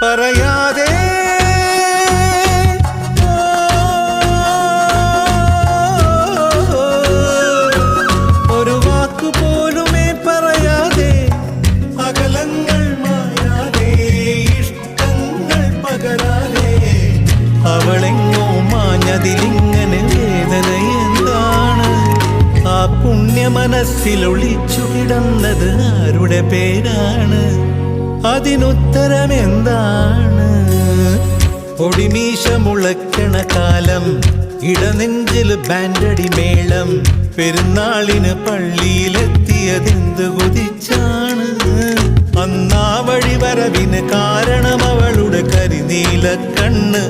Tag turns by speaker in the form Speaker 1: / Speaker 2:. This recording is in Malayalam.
Speaker 1: പറയാതെ ഒരു വാക്കുപോലുമേ പറയാതെ അകലങ്ങൾ മായാതെ ഇഷ്ടങ്ങൾ പകരാതെ അവളെങ്ങോ മാഞ്ഞതിലിങ്ങനെ വേദന എന്താണ്? ആ പുണ്യ മനസ്സിൽ ഒളിച്ചു കിടന്നത് ആരുടെ പേരാണ്? അതിനുത്തരം എന്താണ്? പൊടിമീശ മുളക്കണ കാലം, ഇടനെഞ്ചിൽ ബാൻഡടി മേളം, പെരുന്നാളിന് പള്ളിയിലെത്തിയതെന്ത് കൊതിച്ചാണ്? അന്നാ വഴി വരവിന് കാരണം അവളുടെ കരിനീല കണ്ണ്.